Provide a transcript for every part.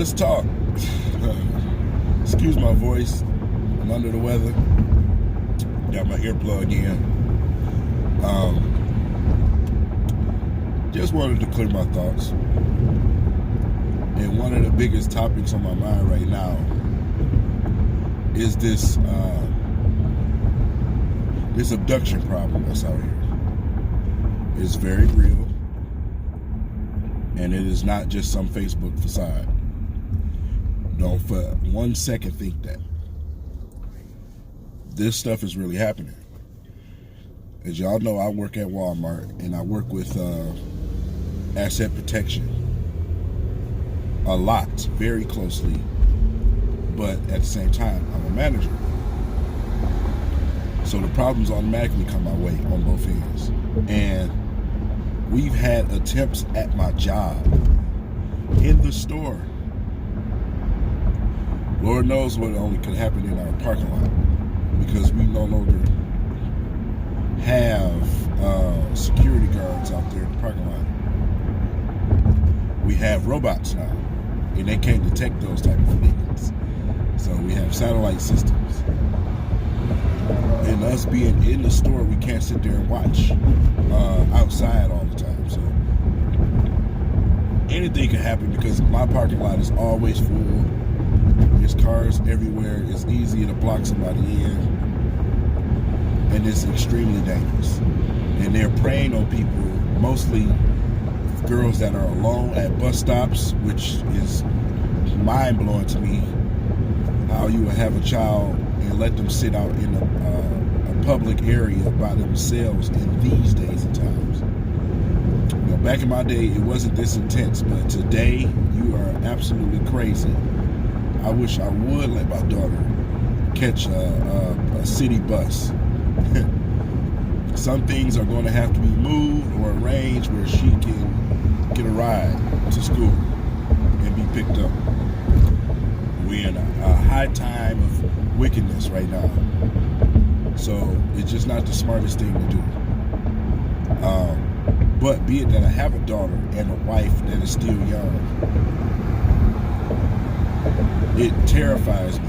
let's talk. Excuse my voice. I'm under the weather. Got my earplug in. Just wanted to clear my thoughts. And one of the biggest topics on my mind right now is this abduction problem that's out here. It's very real, and it is not just some Facebook facade. Don't for 1 second think that. This stuff is really happening. As y'all know, I work at Walmart, and I work with asset protection a lot, very closely, but at the same time, I'm a manager. So the problems automatically come my way on both ends. And we've had attempts at my job in the store. Lord knows what only could happen in our parking lot, because we no longer have security guards out there in the parking lot. We have robots now, and they can't detect those type of things. So we have satellite systems. And us being in the store, we can't sit there and watch outside all the time. So anything can happen, because my parking lot is always full. There's cars everywhere. It's easy to block somebody in. And it's extremely dangerous. And they're preying on people, mostly girls that are alone at bus stops, which is mind-blowing to me, how you would have a child and let them sit out in a public area by themselves in these days and times. You know, back in my day, it wasn't this intense, but today, you are absolutely crazy. I wish I would let my daughter catch a city bus. Some things are going to have to be moved or arranged where she can get a ride to school and be picked up. We're in a high time of wickedness right now. So it's just not the smartest thing to do. But be it that I have a daughter and a wife that is still young, it terrifies me.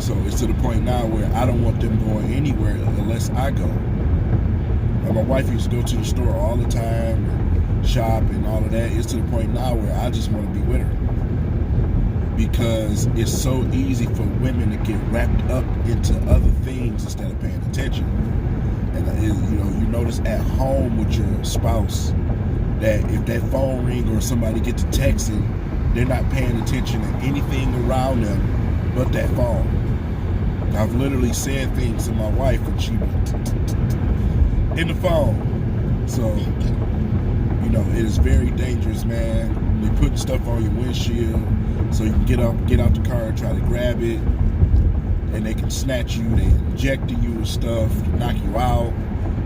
So it's to the point now where I don't want them going anywhere unless I go. And my wife used to go to the store all the time, shop and all of that. It's to the point now where I just want to be with her, because it's so easy for women to get wrapped up into other things instead of paying attention. And you notice at home with your spouse that if that phone ring or somebody gets to texting, they're not paying attention to anything around them but that phone. I've literally said things to my wife and she in the phone. So, it is very dangerous, man. They put stuff on your windshield so you can get out the car and try to grab it, and they can snatch you. They injecting you with stuff to knock you out.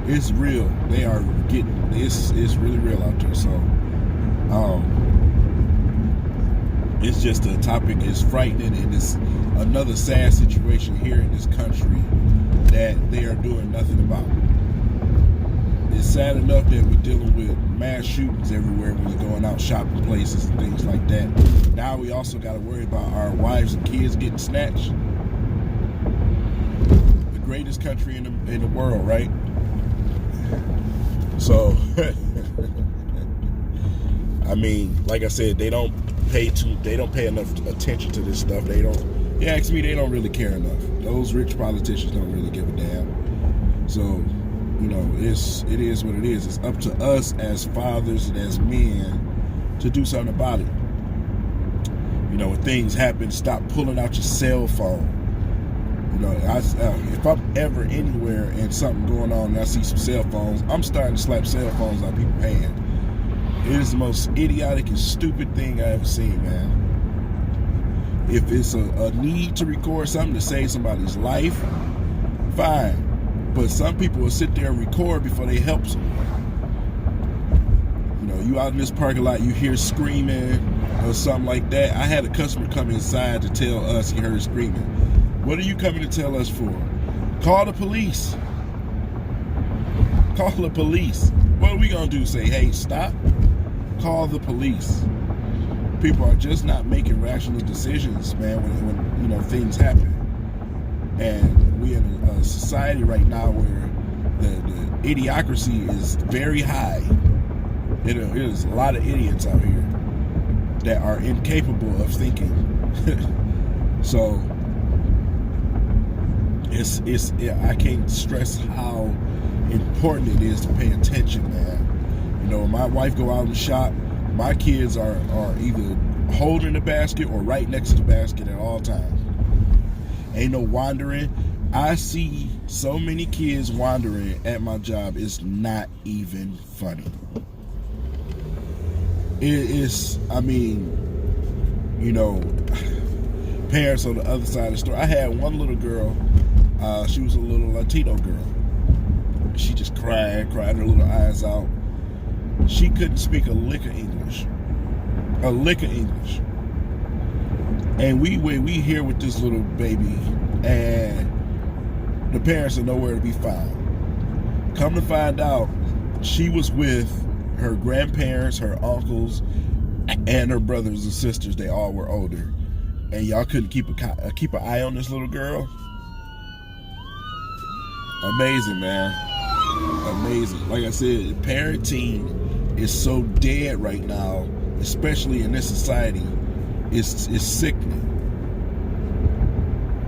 It's real. They are getting it's really real out there. So, it's just a topic. It's frightening, and it's another sad situation here in this country that they are doing nothing about. It's sad enough that we're dealing with mass shootings everywhere when you're going out shopping places and things like that. Now we also got to worry about our wives and kids getting snatched. The greatest country in the world, right? So, I mean, like I said, they don't pay enough attention to this stuff. You ask me, they don't really care enough. Those rich politicians don't really give a damn. So, it is what it is. It's up to us as fathers and as men to do something about it. When things happen, stop pulling out your cell phone. If I'm ever anywhere and something going on and I see some cell phones, I'm starting to slap cell phones out people's hands. It is the most idiotic and stupid thing I ever seen, man. If it's a need to record something to save somebody's life, fine. But some people will sit there and record before they help someone. You out in this parking lot, you hear screaming or something like that. I had a customer come inside to tell us he heard screaming. What are you coming to tell us for? Call the police. Call the police. What are we going to do? Say, hey, stop? Call the police. people are just not making rational decisions, man, when you know, things happen. And we in a society right now where the idiocracy is very high. There's a lot of idiots out here that are incapable of thinking. So I can't stress how important it is to pay attention, man. You know, when my wife go out and shop, my kids are either holding the basket or right next to the basket at all times. Ain't no wandering. I see so many kids wandering at my job. It's not even funny. It is, I mean, you know, parents on the other side of the store. I had one little girl, she was a little Latino girl. She just cried her little eyes out. She couldn't speak a lick of English. And we here with this little baby, and the parents are nowhere to be found. Come to find out, she was with her grandparents, her uncles, and her brothers and sisters. They all were older, and y'all couldn't keep an eye on this little girl. Amazing, man. Amazing. Like I said, parenting is so dead right now, especially in this society. It's sickening.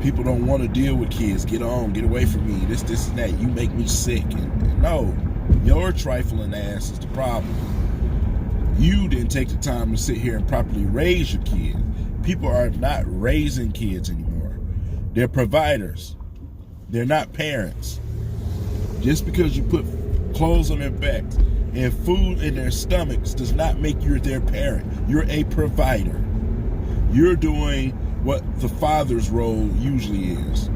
People don't want to deal with kids. Get away from me. This and that. You make me sick. And no, your trifling ass is the problem. You didn't take the time to sit here and properly raise your kid. People are not raising kids anymore. They're providers. They're not parents. Just because you put clothes on their backs and food in their stomachs does not make you their parent. You're a provider. You're doing what the father's role usually is.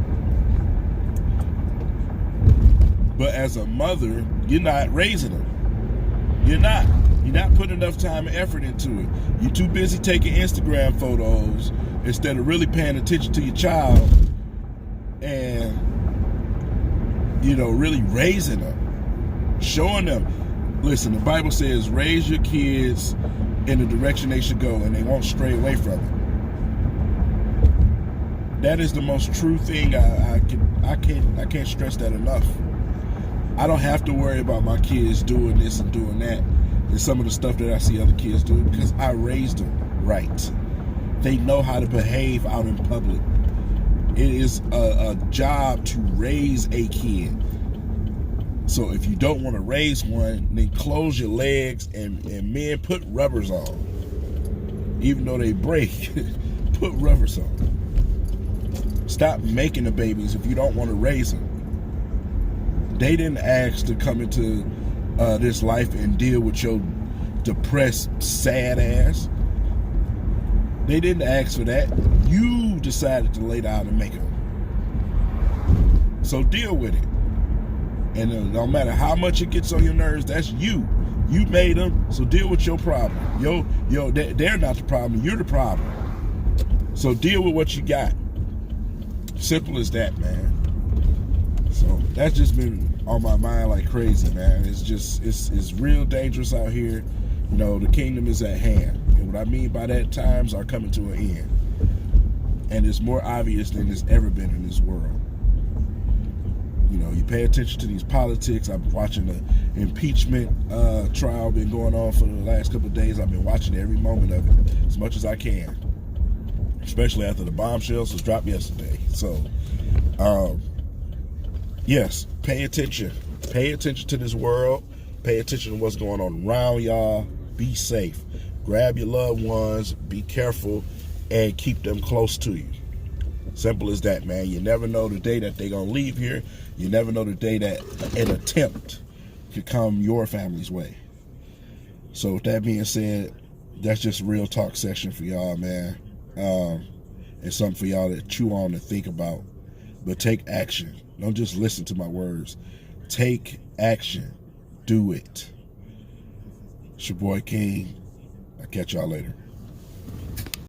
But as a mother, you're not raising them. You're not. You're not putting enough time and effort into it. You're too busy taking Instagram photos instead of really paying attention to your child and, you know, really raising them. Showing them. Listen, the Bible says, raise your kids in the direction they should go and they won't stray away from it. That is the most true thing. I can't stress that enough. I don't have to worry about my kids doing this and doing that and some of the stuff that I see other kids do because I raised them right. They know how to behave out in public. It is a job to raise a kid. So if you don't want to raise one, then close your legs and men, put rubbers on. Even though they break, put rubbers on. Stop making the babies if you don't want to raise them. They didn't ask to come into this life and deal with your depressed, sad ass. They didn't ask for that. You decided to lay down and make them. So deal with it. And no matter how much it gets on your nerves, that's you. You made them, so deal with your problem. They're not the problem. You're the problem. So deal with what you got. Simple as that, man. So that's just been on my mind like crazy, man. It's real dangerous out here. You know, the kingdom is at hand. And what I mean by that, times are coming to an end. And it's more obvious than it's ever been in this world. You know, you pay attention to these politics. I've been watching the impeachment trial been going on for the last couple of days. I've been watching every moment of it as much as I can. Especially after the bombshells was dropped yesterday. So, yes, pay attention. Pay attention to this world. Pay attention to what's going on around y'all. Be safe. Grab your loved ones. Be careful. And keep them close to you. Simple as that, man. You never know the day that they're going to leave here. You never know the day that an attempt could come your family's way. So with that being said, that's just a real talk session for y'all, man. It's something for y'all to chew on and think about. But take action. Don't just listen to my words. Take action. Do it. It's your boy King. I'll catch y'all later.